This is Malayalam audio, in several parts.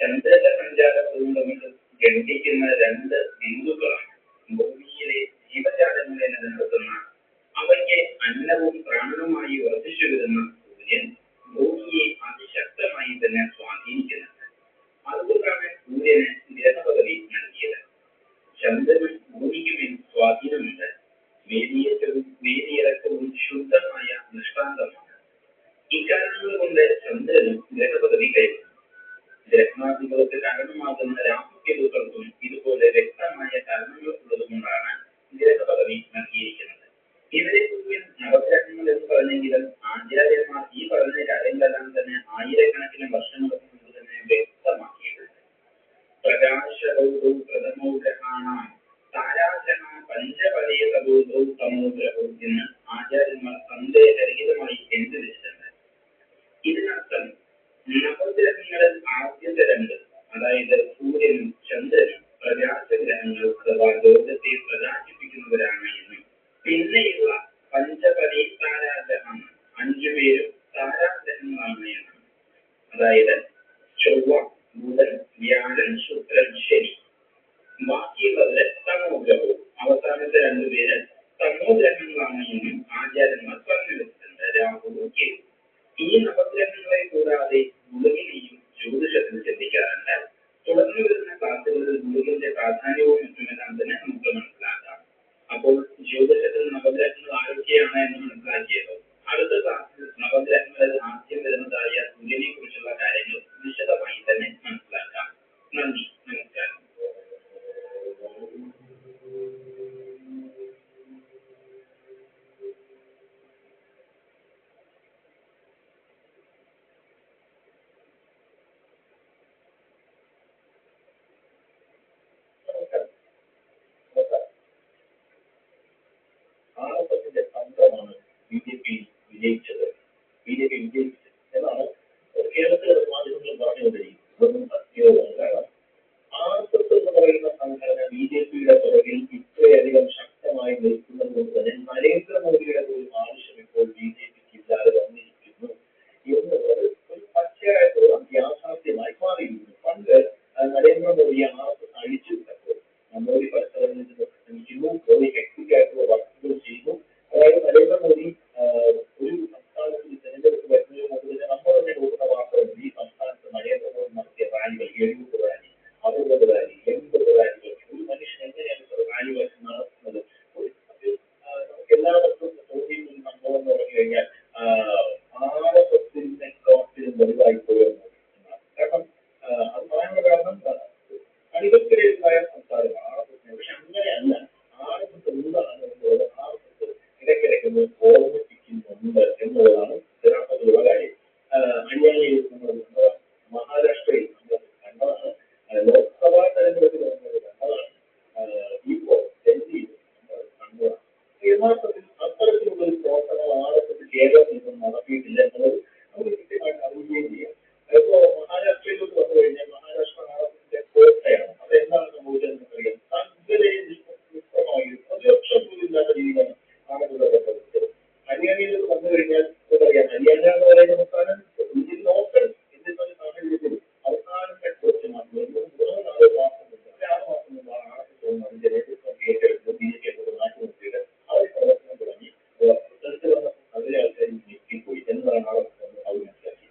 ചന്ദ്രന്റെ സഞ്ചാരവും തമ്മിൽ ഘടിപ്പിക്കുന്ന രണ്ട് ബിന്ദുക്കളാണ് ഭൂമിയിലെ ജീവജാലങ്ങളെ നിലനിർത്തുന്ന അവയ്ക്ക് അന്നവും പ്രാണനുമായി വർദ്ധിച്ചു വരുന്ന സൂര്യൻ ഭൂമിയെ അതിശക്തമായി തന്നെ സ്വാധീനിക്കുന്നുണ്ട്. അതുകൊണ്ടാണ് സൂര്യന് ഗ്രഹപദവി നൽകിയത്. ചന്ദ്രനും ഭൂമിക്കുമേൽ സ്വാധീനമുണ്ട്. വേലിയേറ്റവും വേലിയിറക്കവും ശുദ്ധമായ ദൃഷ്ടാന്തമാണ്. ഇക്കാരണങ്ങൾ കൊണ്ട് ചന്ദ്രനും ഗ്രഹപദവി കൈവന്നു. ഗ്രഹണാധിപത്യത്തിന് കാരണമാകുന്ന രാഹുകേതുക്കൾക്കും ഇതുപോലെ വ്യക്തമായ കാരണങ്ങൾ ഉള്ളതുകൊണ്ടാണ് ഗ്രഹപദവി നൽകിയിരിക്കുന്നത്. ഇവരെ മുഴുവൻ നവഗ്രഹങ്ങൾ എന്ന് പറഞ്ഞെങ്കിലും ആചാര്യന്മാർ ഈ പറഞ്ഞ കാര്യങ്ങളെല്ലാം തന്നെ ആയിരക്കണക്കിന് വർഷങ്ങൾക്ക് മുമ്പ് തന്നെ വ്യക്തമാക്കിയിട്ടുണ്ട്. പ്രകാശബോധവും പ്രഥമോ ഗ്രഹാണാം താരാഗ്രഹ പഞ്ചപരേതബോധവും തമോഗ്രഹവും എന്ന് ആചാര്യന്മാർ സന്ദേഹരഹിതമായി എഴുതി വെച്ചിട്ടുണ്ട്. ഇതിനർത്ഥം നവഗ്രഹങ്ങളിൽ ആദ്യത്തെ രണ്ട്, അതായത് സൂര്യനും ചന്ദ്രനും പ്രകാശഗ്രഹങ്ങൾ അഥവാ ലോകത്തെ പ്രകാശിപ്പിക്കുന്നവരാണ് എന്നും പിന്നെയുള്ള പഞ്ചപരി താരാഗ്രഹം 5 പേരും താരാഗ്രഹങ്ങളാണ് എന്നാണ്. അതായത് ചൊവ്വ, ബുധൻ, വ്യാഴൻ, ശുക്രൻ, ശനി. ബാക്കിയുള്ളത് തമോഗ്രഹവും അവസാനത്തെ 2 പേര് തമോഗ്രഹങ്ങളാണ് എന്നും ആചാര്യന്മാർ പറഞ്ഞു വെച്ചിട്ടുണ്ട്. രാഹുവും കേതു. ഈ നവഗ്രഹങ്ങളെ കൂടാതെ ഗുരുവിനെയും ജ്യോതിഷത്തിൽ ചിന്തിക്കാറുണ്ട്. തുടർന്ന് വരുന്ന ക്ലാസുകളിൽ ഗുരുവിന്റെ പ്രാധാന്യവും മറ്റുമെല്ലാം തന്നെ നമുക്ക് മനസ്സിലാക്കാം. അപ്പോൾ ജ്യോതിഷത്തിൽ നവഗ്രഹങ്ങൾ ആരൊക്കെയാണ് എന്ന് മനസ്സിലാക്കിയല്ലോ. അടുത്ത ക്ലാസ്സിൽ നവഗ്രഹങ്ങളിൽ ആദ്യം വരുന്നതായ സൂര്യനെ കുറിച്ചുള്ള കാര്യങ്ങൾ വിശദമായി തന്നെ മനസ്സിലാക്കാം. നന്ദി, നമസ്കാരം. ആർഎസ്എസിന്റെ തന്ത്രമാണ് ബിജെപി വിജയിച്ചത് എന്നാണ് കേരളത്തിലെ മാധ്യമങ്ങൾ പറഞ്ഞുകൊണ്ടിരിക്കുന്നത്. സത്യവുമാണ്. കാരണം ആർഎസ്എസ് എന്ന് പറയുന്ന സംഘടന ബിജെപിയുടെ പുറകിൽ ഇത്രയധികം ശക്തമായി നിൽക്കുന്നത് കൊണ്ട് തന്നെ നരേന്ദ്രമോദിയുടെ ഒരു ആവശ്യം ഇപ്പോൾ ബിജെപിക്ക് ഇല്ലാതെ വന്നിരിക്കുന്നു എന്നുള്ളത് ഒരു പച്ചയായിട്ടുള്ള യാഥാർത്ഥ്യമായി മാറിയിരിക്കുന്നു. പണ്ട് നരേന്ദ്രമോദിയെ ആർഎസ്എസ് അഴിച്ചുവിട്ടപ്പോൾ മോദി പരസ്പരം ശ്രമിക്കുന്നു, മോദി ഹെക്ടിക്കായിട്ടുള്ള വർക്കുകൾ ചെയ്യുന്നു. അതായത് നരേന്ദ്രമോദി ഒരു സംസ്ഥാനത്തിൽ തെരഞ്ഞെടുപ്പ് വരുന്നതിന് മുമ്പ് തന്നെ നമ്മൾ തന്നെ നോക്കുന്ന വാർത്തകളുണ്ട്. ഈ സംസ്ഥാനത്ത് നരേന്ദ്രമോദി നടത്തിയ റാലികൾ 70 റാലി, 60 റാലി, 80 റാലികൾ. ഒരു മനുഷ്യൻ എങ്ങനെയാണ് റാലികൾ നടത്തുന്നത്? നമുക്ക് എല്ലാവർക്കും തോന്നിയിട്ടുള്ള സംഭവം എന്ന് പറഞ്ഞു കഴിഞ്ഞാൽ ആർഎസ്എസിന്റെ കാട്ടിലും വലുതായി പോയെന്ന്. കാരണം അത് പറയാനുള്ള കാരണം അണികൾക്കിടയിലുണ്ടായ സംസാരമാണ് ആർഎസ്എസിനെ. പക്ഷെ അങ്ങനെയല്ല. ആർഎസ്എസ് എന്താണ് എന്നുള്ളത് ആർഎസ്എസ് ഇടയ്ക്കിടയ്ക്ക് ഓർമ്മിപ്പിക്കുന്നുണ്ട് എന്നുള്ളതാണ് യഥാർത്ഥത്തിലുള്ള കാര്യം. ഹരിയാനയിൽ നമ്മൾ മഹാരാഷ്ട്രയിൽ നമ്മൾ കണ്ടതാണ്, ലോക്സഭാ തെരഞ്ഞെടുപ്പിൽ നമ്മൾ കണ്ടതാണ്, ഇപ്പോൾ ഡൽഹിയിൽ നമ്മൾ കണ്ടതാണ്. യഥാർത്ഥത്തിൽ അത്തരത്തിലുള്ള ഒരു പ്രവർത്തനം ആർഎസ്എസ് കേരളത്തിൽ നിന്നും നടത്തിയിട്ടില്ല എന്നുള്ളത് നമുക്ക് കൃത്യമായിട്ട് അറിയുകയും ചെയ്യാം. ഇപ്പോൾ മഹാരാഷ്ട്രയിലോട്ട് വന്നു കഴിഞ്ഞാൽ മഹാരാഷ്ട്ര ആർഎസ്എസിന്റെ കോട്ടയാണ്. അതെന്താണ് സംഭവിച്ചതെന്ന് അറിയാം. സകലയും നിഷ്പ്രമായി പ്രതിപക്ഷം പോലും ഇല്ലാത്ത രീതിയിലാണ് ആളുകളുടെ പ്രവർത്തിച്ചത്. ഹരിയാനയിലോട്ട് വന്നു കഴിഞ്ഞാൽ അറിയാം, ഹരിയാന എന്ന് പറയുന്ന സംസ്ഥാനം ഇന്ത്യൻ ലോക്കൽ ഇന്ത്യൻ സാഹചര്യത്തിൽ അവസാനത്തെ കുറച്ച് മാസം 3-4 മാസം മുമ്പ് 6 മാസം മുമ്പാണ് ആർഎസ്എസ് അതിന്റെ നേതൃത്വം ഏറ്റെടുത്ത് ബിജെപിയെ മാറ്റി നിർത്തിയിട്ട് അവർ പ്രവർത്തനം തുടങ്ങി. റിസൾട്ട് വന്ന അതിലെ ആൾക്കാർ ഞെട്ടിപ്പോയി. എന്താണ് ആർഎസ്എസ് അവർ മനസ്സിലാക്കി.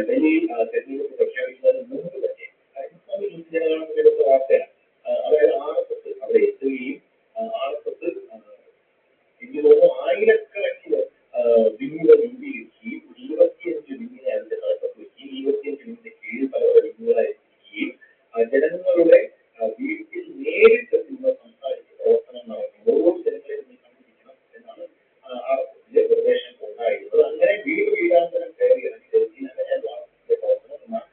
ഡൽഹിയിൽ തെരഞ്ഞെടുപ്പ് പ്രഖ്യാപിക്കുന്നതിന് മുമ്പ് തന്നെ ഇസ്ലാമിക ന്യൂസ് വാർത്തയാണ്. അതായത് ആർഎസ്എസ് അവിടെ എത്തുകയും ആർഎസ്എസ് എനിക്ക് തോന്നുന്നു ആയിരക്കണക്കിന് വിങ്ങുകൾ രൂപീകരിക്കുകയും 25 വിങ്ങിനെ അതിന്റെ തലപ്പത്ത് വയ്ക്കുകയും 25 വിങ്ങിന്റെ കീഴിൽ പല പല വിങ്ങുകളായിരിക്കുകയും ജനങ്ങളുടെ വീട്ടിൽ നേരിട്ട് നിന്ന് സംസാരിച്ച് പ്രവർത്തനം നടത്തും. ഓരോ ജനങ്ങളെയും കണ്ടുപിടിക്കണം എന്നാണ് ആർഎസ്എസിന്റെ നിർദ്ദേശം ഉണ്ടായിരുന്നത്. അങ്ങനെ വീട് വീടാന്തരം കയറി ഇറങ്ങി അങ്ങനെയല്ല ആർഎസ്എസിന്റെ പ്രവർത്തനം.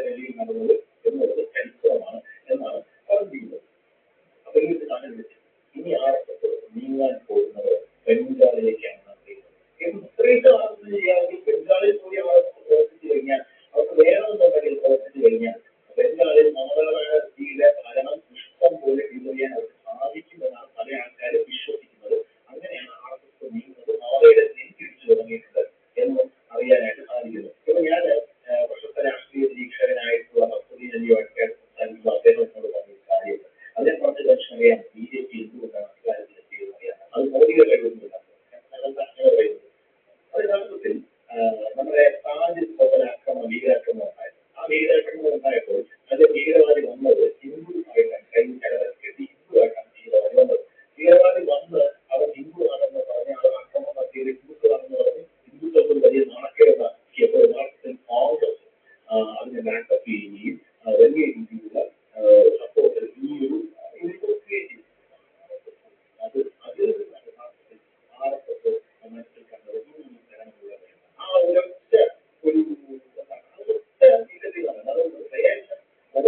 ഡൽഹിയിൽ നടന്നത് എന്നുള്ളത് ചരിത്രമാണ് എന്നാണ് പറഞ്ഞിരിക്കുന്നത്. അപ്പൊ ഈ സാഹചര്യത്തിൽ ഇനി ആർക്കൊക്കെ നീങ്ങാൻ പോകുന്നത് ബംഗാളിലേക്കാണ് ഇത്രയൊക്കെ ആർക്കും ചെയ്യാമെങ്കിൽ ബംഗാളിൽ പോയി അവർ പ്രവർത്തിച്ചു കഴിഞ്ഞാൽ അവർക്ക് വേണമെന്നുണ്ടെങ്കിൽ പ്രവർത്തിച്ചു കഴിഞ്ഞാൽ ബംഗാളിൽ മമതാ ബാനർജിയുടെ ഭരണം ഇഷ്ടം പോലെ ചെയ്യാൻ അവർക്ക് സാധിക്കുമെന്നാണ് പല ആൾക്കാരും വിശ്വസിക്കുന്നത്. അങ്ങനെയാണ് ആർക്കൊക്കെ നീങ്ങുന്നത്, മമതയുടെ തിരിച്ചു തുടങ്ങിയിട്ടുണ്ട് എന്ന് അറിയാനായിട്ട് സാധിക്കുന്നു. ഇപ്പൊ ഞാൻ പ്രശസ്ത രാഷ്ട്രീയ നിരീക്ഷകനായിട്ടുള്ള മസ്തുദ്ദീനുമായിട്ട് സംസാരിക്കുമ്പോൾ അദ്ദേഹം എന്നോട് പറഞ്ഞൊരു കാര്യമുണ്ട്. അദ്ദേഹം പറഞ്ഞ ദർശനം അറിയാം BJP എന്തുകൊണ്ടാണ് അധികാരത്തിൽ എത്തിയത് അറിയാം. അത് മോദിയുടെ കഴിവൊന്നുമില്ല അങ്ങനെ പറയുന്നത്. യഥാർത്ഥത്തിൽ നമ്മുടെ താജ് ഹോട്ടൽ ആക്രമണം, ഭീകരാക്രമണം ഉണ്ടായിരുന്നു. ആ ഭീകരാക്രമണം ഉണ്ടായപ്പോൾ അത് ഭീകരവാദി വന്നത് ഹിന്ദുവായിട്ടാണ്, കൈ കെട്ടി ഹിന്ദുവായിട്ടാണ് ഭീകരവാദി വന്നത്. ഭീകരവാദി വന്ന് അവർ ഹിന്ദുവാണെന്ന് പറഞ്ഞ് അവർ ആക്രമണം നടത്തിയത് ഹിന്ദുക്കളാണെന്ന് പറഞ്ഞ് ഹിന്ദുക്കൾക്ക് വലിയ നാണക്കേടുണ്ടാക്കിയപ്പോൾ യഥാർത്ഥത്തിൽ കോൺഗ്രസ് അതിനെ ബാക്കപ്പ് ചെയ്യുകയും വലിയ രീതിയിലുള്ള സപ്പോർട്ട് ഈ ഒരു അത് ആർക്കൊക്കെ മനസ്സിൽ കണ്ടത് ആ ഒരൊറ്റ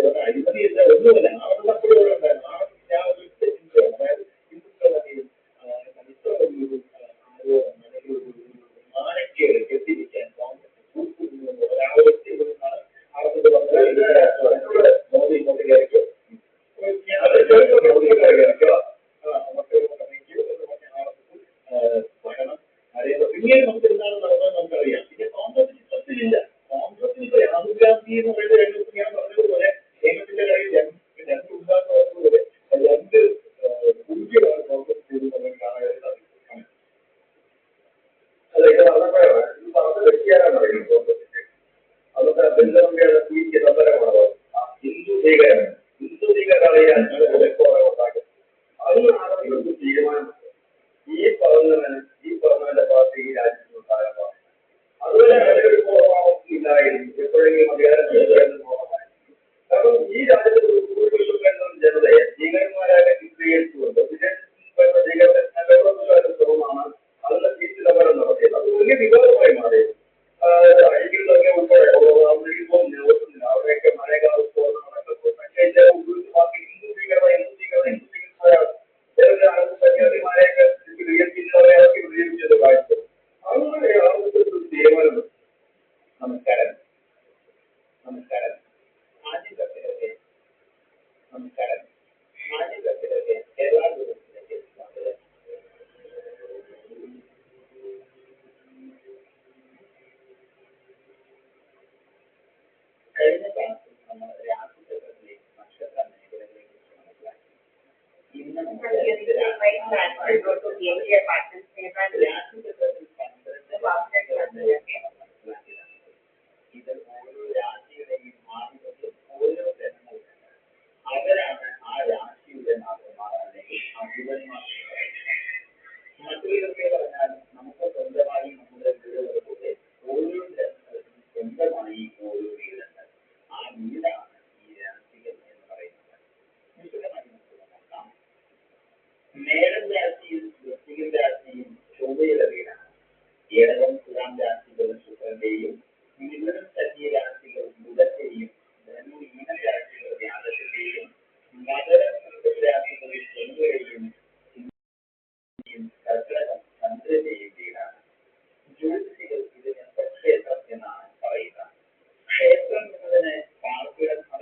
ഒരു അഴിമതിയല്ല, ഒന്നുമല്ല. ആ ഉള്ളപ്പോഴും ഉണ്ടായിരുന്നു ആ ഒരു ചിന്തയാണ്. അതായത് ഹിന്ദുക്കളുടെയും ഇത്ര വലിയൊരു ആരോപണം അല്ലെങ്കിൽ ഒരു മാനക്കേട് കെട്ടിരിക്കാൻ കോൺഗ്രസ് കൂട്ടുന്നു ഒരാളെ ചെയ്തതെന്നാണ് ആർക്കത് പറഞ്ഞത്. മോദി ഇങ്ങോട്ട് കയറിക്കോ, മോദി കയറിക്കോ, ഭരണം അറിയാം. പിന്നീട് നമുക്ക് എന്താണ് നടന്നത് നമുക്കറിയാം. പിന്നെ കോൺഗ്രസ് ചിത്രത്തിലില്ല. കോൺഗ്രസിന് ഇപ്പൊ രാഹുൽ ഗാന്ധി എന്ന് പറയുന്ന രംഗത്ത് ഞാൻ പറഞ്ഞതുപോലെ നിയമത്തിന്റെ കാര്യം രണ്ട് ഉണ്ടാകുന്ന പറഞ്ഞതുപോലെ രണ്ട് പൂജ്യമാണ് കോൺഗ്രസ് ചെയ്തതെന്ന് കാണാനായിട്ട് സാധിക്കും. അല്ല, ഇത് പറഞ്ഞപ്പോഴാണ് ഇത് പറഞ്ഞ് വ്യക്തിയാരാണ് പറയുന്നത് കോൺഗ്രസിന്റെ. അതൊക്കെ ബന്ധങ്ങളുടെ സമരമാണ്. ഹിന്ദു ഭീകരൻ അറിയാൻ ഉണ്ടാക്കും. അതിനാണ് ഇവർക്ക് തീരുമാനം. ഈ പറഞ്ഞവന്റെ പാർട്ടി ഈ രാജ്യത്ത് ഉണ്ടാകാൻ പാടില്ല. അതുപോലെ അങ്ങനെ ഒരു സ്വഭാവം ഇല്ലായിരുന്നു. എപ്പോഴെങ്കിലും അധികാരം കാരണം ഈ രാജ്യത്ത് ഭൂരിപക്ഷം ജനതയെ ഭീകരന്മാരായ ചിത്രീകരിച്ചുകൊണ്ട് ഭീകരന്റെ ശ്രമമാണ് അതിന്റെ സീറ്റ് സമരം നടത്തിയത്. അത് വലിയ വിവാദമായി മാറിയത്. അഴികളൊക്കെ ഉൾപ്പെടെ അവിടെയൊക്കെ മഴകാലത്ത് ഹിന്ദു ഭീകരമാണ് സന്യാസിമാരെയൊക്കെ വിജയിച്ചത് കാഴ്ച. അങ്ങനെ ആളുകൾക്ക് ഒരു തീരുമാനമുണ്ട്. നമസ്കാരം കേരള ദിവസത്തിലേക്ക് സ്വാഗതം. കഴിഞ്ഞ ക്ലാസ്സിൽ നമ്മൾ രാഷ്ട്രീയത്തിലേക്ക് നക്ഷത്ര മേഖലകളെ കുറിച്ച് മനസ്സിലാക്കി. ഇന്ന് രാഷ്ട്രീയത്തിൽ